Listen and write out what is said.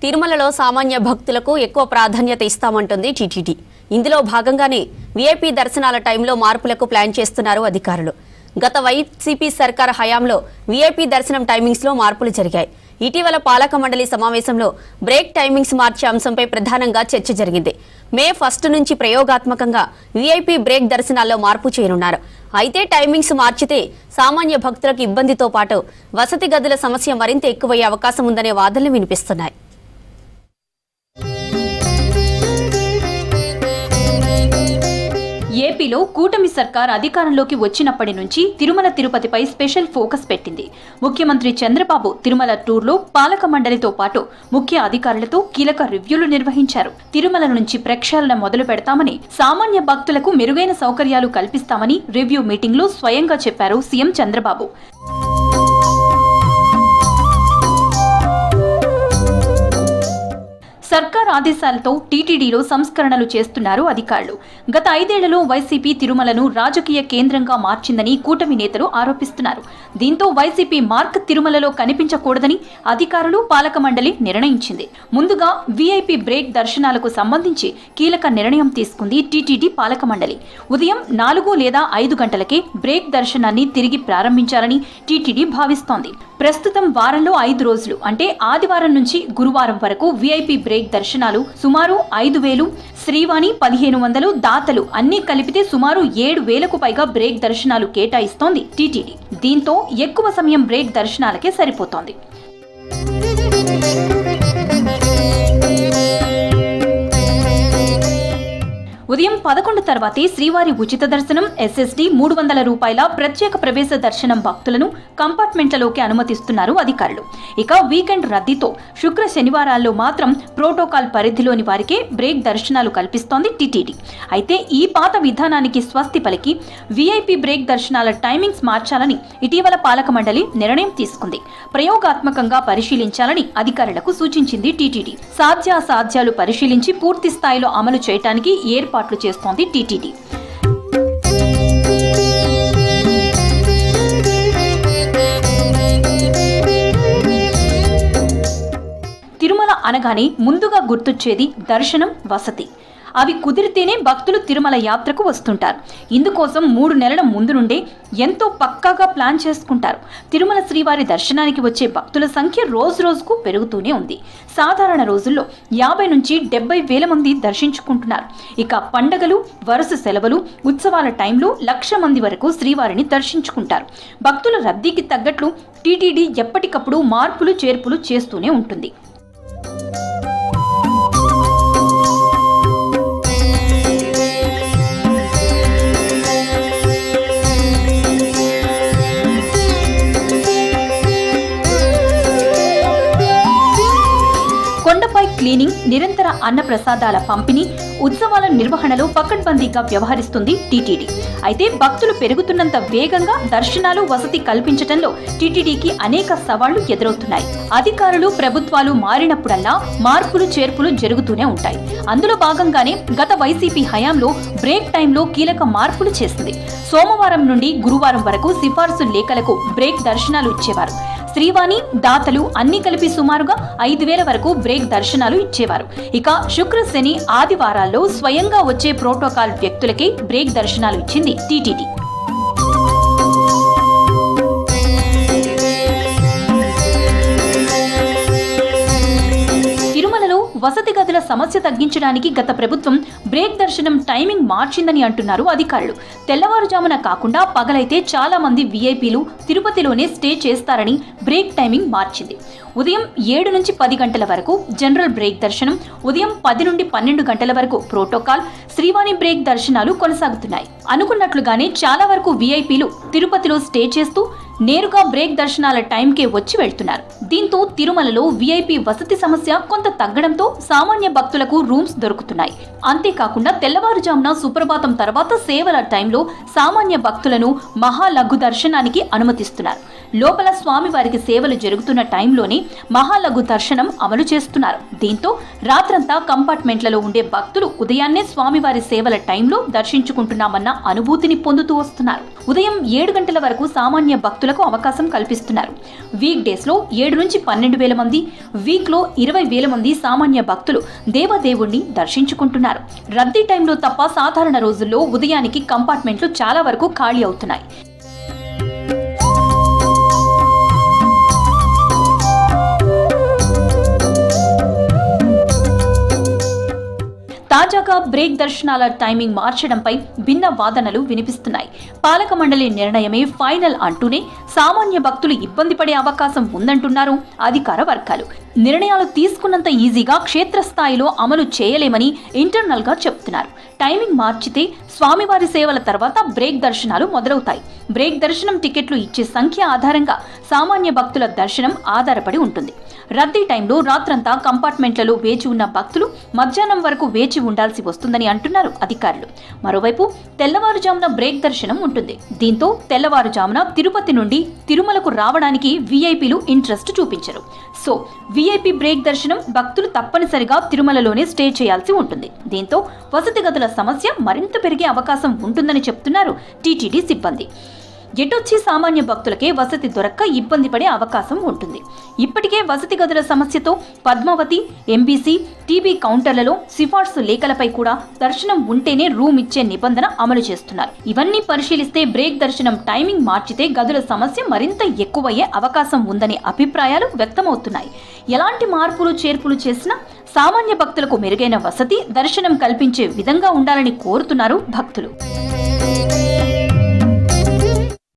తిరుమలలో సామాన్య భక్తులకు ఎక్కువ ప్రాధాన్యత ఇస్తామంటుంది టీటీడీ. ఇందులో భాగంగానే వీఐపీ దర్శనాల టైంలో మార్పులకు ప్లాన్ చేస్తున్నారు అధికారులు. గత వైసీపీ సర్కార్ హయాంలో వీఐపీ దర్శనం టైమింగ్స్ లో మార్పులు జరిగాయి. ఇటీవల పాలక మండలి సమావేశంలో బ్రేక్ టైమింగ్స్ మార్చే అంశంపై ప్రధానంగా చర్చ జరిగింది. మే 1 నుంచి ప్రయోగాత్మకంగా వీఐపీ బ్రేక్ దర్శనాల్లో మార్పు చేయనున్నారు. అయితే టైమింగ్స్ మార్చితే సామాన్య భక్తులకు ఇబ్బందితో పాటు వసతి గదుల సమస్య మరింత ఎక్కువయ్యే అవకాశం ఉందనే వాదనలు వినిపిస్తున్నాయి. ఏపీలో కూటమి సర్కార్ అధికారంలోకి వచ్చినప్పటి నుంచి తిరుమల తిరుపతిపై స్పెషల్ ఫోకస్ పెట్టింది. ముఖ్యమంత్రి చంద్రబాబు తిరుమల టూర్లో పాలక మండలితో పాటు ముఖ్య అధికారులతో కీలక రివ్యూలు నిర్వహించారు. తిరుమల నుంచి ప్రక్షాళన మొదలు పెడతామని, సామాన్య భక్తులకు మెరుగైన సౌకర్యాలు కల్పిస్తామని రివ్యూ మీటింగ్లో స్వయంగా చెప్పారు సీఎం చంద్రబాబు. సర్కార్ ఆదేశాలతో టీటీడీలో సంస్కరణలు చేస్తున్నారు అధికారులు. గత 5 ఏళ్లలో వైసీపీ తిరుమలను రాజకీయ కేంద్రంగా మార్చిందని కూటమి నేతలు ఆరోపిస్తున్నారు. దీంతో వైసీపీ మార్క్ తిరుమలలో కనిపించకూడదని అధికారులు, పాలక మండలి నిర్ణయించింది. ముందుగా వీఐపీ బ్రేక్ దర్శనాలకు సంబంధించి కీలక నిర్ణయం తీసుకుంది టీటీడీ పాలక మండలి. ఉదయం 4 లేదా 5 గంటలకే బ్రేక్ దర్శనాన్ని తిరిగి ప్రారంభించాలని టీటీడీ భావిస్తోంది. ప్రస్తుతం వారంలో 5 రోజులు అంటే ఆదివారం నుంచి గురువారం వరకు వీఐపీ బ్రేక్ దర్శనాలు సుమారు 5,000, శ్రీవాణి 1,500, దాతలు అన్ని కలిపితే సుమారు 7,000కు పైగా బ్రేక్ దర్శనాలు కేటాయిస్తోంది టీటీడీ. దీంతో ఎక్కువ సమయం బ్రేక్ దర్శనాలకే సరిపోతోంది. ఉదయం 11 తర్వాతే శ్రీవారి ఉచిత దర్శనం, ఎస్ఎస్డి 300 రూపాయల ప్రత్యేక ప్రవేశ దర్శనం భక్తులను కంపార్ట్మెంట్లలోకి అనుమతిస్తున్నారు అధికారులు. ఇక వీకెండ్ రద్దీతో శుక్ర శనివారాల్లో మాత్రం ప్రోటోకాల్ పరిధిలోని వారికే బ్రేక్ దర్శనాలు కల్పిస్తోంది టీటీడీ. అయితే ఈ పాత విధానానికి స్వస్తి పలికి వీఐపీ బ్రేక్ దర్శనాల టైమింగ్స్ మార్చాలని ఇటీవల పాలక మండలి నిర్ణయం తీసుకుంది. ప్రయోగాత్మకంగా పరిశీలించాలని అధికారులకు సూచించింది టీటీడీ. సాధ్యాసాధ్యాలు పరిశీలించి పూర్తి స్థాయిలో అమలు చేయడానికి ఏర్పాట్లు చేస్తోంది టీటీడీ. తిరుమల అనగానే ముందుగా గుర్తొచ్చేది దర్శనం, వసతి. అవి కుదిరితేనే భక్తులు తిరుమల యాత్రకు వస్తుంటారు. ఇందుకోసం 3 నెలల ముందు నుండే ఎంతో పక్కాగా ప్లాన్ చేసుకుంటారు. తిరుమల శ్రీవారి దర్శనానికి వచ్చే భక్తుల సంఖ్య రోజు రోజుకు పెరుగుతూనే ఉంది. సాధారణ రోజుల్లో 50 నుంచి 70 వేల మంది దర్శించుకుంటున్నారు. ఇక పండగలు, వరుస సెలవులు, ఉత్సవాల టైంలో 1,00,000 మంది వరకు శ్రీవారిని దర్శించుకుంటారు. భక్తుల రద్దీకి తగ్గట్లు టీటీడీ ఎప్పటికప్పుడు మార్పులు చేర్పులు చేస్తూనే ఉంటుంది. కొండపై క్లీనింగ్, నిరంతర అన్న ప్రసాదాల పంపిణీ, ఉత్సవాల నిర్వహణలో పకడ్బందీగా వ్యవహరిస్తుంది టీటీడీ. అయితే భక్తులు పెరుగుతున్నంత వేగంగా దర్శనాలు, వసతి కల్పించడంలో టీటీడీకి అనేక సవాళ్లు ఎదురవుతున్నాయి. అధికారులు, ప్రభుత్వాలు మారినప్పుడల్లా మార్పులు చేర్పులు జరుగుతూనే ఉంటాయి. అందులో భాగంగానే గత వైసీపీ హయాంలో బ్రేక్ టైంలో కీలక మార్పులు చేసింది. సోమవారం నుండి గురువారం వరకు సిఫార్సు లేఖలకు బ్రేక్ దర్శనాలు ఇచ్చేవారు. శ్రీవాణి, దాతలు అన్ని కలిపి సుమారుగా 5,000 వరకు బ్రేక్ దర్శనాలు ఇచ్చేవారు. ఇక శుక్ర, శని, ఆదివారాల్లో స్వయంగా వచ్చే ప్రోటోకాల్ వ్యక్తులకే బ్రేక్ దర్శనాలు ఇచ్చింది టీటీడీ. వసతి గదుల సమస్య తగ్గించడానికి గత ప్రభుత్వం బ్రేక్ దర్శనం టైమింగ్ మార్చిందని అంటున్నారు అధికారులు. తెల్లవారుజామున కాకుండా పగలైతే చాలా మంది వీఐపీలు తిరుపతిలోనే స్టే చేస్తారని బ్రేక్ టైమింగ్ మార్చింది. ఉదయం 7 నుంచి 10 గంటల వరకు జనరల్ బ్రేక్ దర్శనం, ఉదయం 10 నుండి 12 గంటల వరకు ప్రోటోకాల్, శ్రీవాణి బ్రేక్ దర్శనాలు కొనసాగుతున్నాయి. అనుకున్నట్లుగానే చాలా వరకు వీఐపీలు తిరుపతిలో స్టే చేస్తూ నేరుగా బ్రేక్ దర్శనాల టైంకే వచ్చి వెళ్తున్నారు. దీంతో తిరుమలలో వీఐపీ వసతి సమస్య కొంత తగ్గడంతో సామాన్య భక్తులకు రూమ్స్ దొరుకుతున్నాయి. అంతేకాకుండా తెల్లవారుజామున సుప్రభాతం తర్వాత సేవల టైంలో సామాన్య భక్తులను మహాలఘు దర్శనానికి అనుమతిస్తున్నారు. లోపల స్వామివారికి సేవలు జరుగుతున్న టైంలోనే మహాలఘు దర్శనం అమలు చేస్తున్నారు. దీంతో రాత్రంతా కంపార్ట్మెంట్లలో ఉండే భక్తులు ఉదయాన్నే స్వామివారి సేవల టైంలో దర్శించుకుంటున్నామన్న అనుభూతిని పొందుతూ వస్తున్నారు. ఉదయం 7 గంటల వరకు సామాన్య భక్తులకు అవకాశం కల్పిస్తున్నారు. వీక్ డేస్ లో 7 నుంచి 12,000 మంది, వీక్ లో 20,000 మంది సామాన్య భక్తులు దేవదేవుణ్ణి దర్శించుకుంటున్నారు. రద్దీ టైంలో తప్ప సాధారణ రోజుల్లో ఉదయానికి కంపార్ట్మెంట్లు చాలా వరకు ఖాళీ అవుతున్నాయి. తాజాగా బ్రేక్ దర్శనాల టైమింగ్ మార్చడంపై భిన్న వాదనలు వినిపిస్తున్నాయి. పాలక మండలి నిర్ణయమే ఫైనల్ అంటూనే సామాన్య భక్తులు ఇబ్బంది పడే అవకాశం ఉందంటున్నారు అధికార వర్గాలు. నిర్ణయాలు తీసుకున్నంత ఈజీగా క్షేత్రస్థాయిలో అమలు చేయలేమని ఇంటర్నల్ గా చెప్తున్నారు. టైమింగ్ మార్చితే స్వామివారి సేవల తర్వాత బ్రేక్ దర్శనాలు మొదలవుతాయి. బ్రేక్ దర్శనం టికెట్లు ఇచ్చే సంఖ్య ఆధారంగా సామాన్య భక్తుల దర్శనం ఆధారపడి ఉంటుంది. రద్దీ టైంలో రాత్రంతా కంపార్ట్మెంట్లలో వేచి ఉన్న భక్తులు మధ్యాహ్నం వరకు వేచి ఉండాల్సి వస్తుందని అంటున్నారు అధికారులు. మరోవైపు తెల్లవారుజామున బ్రేక్ దర్శనం ఉంటుంది. దీంతో తెల్లవారుజామున తిరుపతి నుండి తిరుమలకు రావడానికి వీఐపీలు ఇంట్రెస్ట్ చూపించరు. సో వీఐపీ బ్రేక్ దర్శనం భక్తులు తప్పనిసరిగా తిరుమలలోనే స్టే చేయాల్సి ఉంటుంది. దీంతో వసతి గదుల సమస్య మరింత పెరిగే అవకాశం ఉంటుందని చెప్తున్నారు టీటీడీ సిబ్బంది. ఎటొచ్చి సామాన్య భక్తులకే వసతి దొరక్క ఇబ్బంది పడే అవకాశం ఉంటుంది. ఇప్పటికే వసతి గదుల సమస్యతో పద్మావతి, ఎంబీసీ, టీబీ కౌంటర్లలో సిఫార్సు లేఖలపై కూడా దర్శనం ఉంటేనే రూమ్ ఇచ్చే నిబంధన అమలు చేస్తున్నారు. ఇవన్నీ పరిశీలిస్తే బ్రేక్ దర్శనం టైమింగ్ మార్చితే గదుల సమస్య మరింత ఎక్కువయ్యే అవకాశం ఉందనే అభిప్రాయాలు వ్యక్తమవుతున్నాయి. ఎలాంటి మార్పులు చేర్పులు చేసినా సామాన్య భక్తులకు మెరుగైన వసతి, దర్శనం కల్పించే విధంగా ఉండాలని కోరుతున్నారు భక్తులు.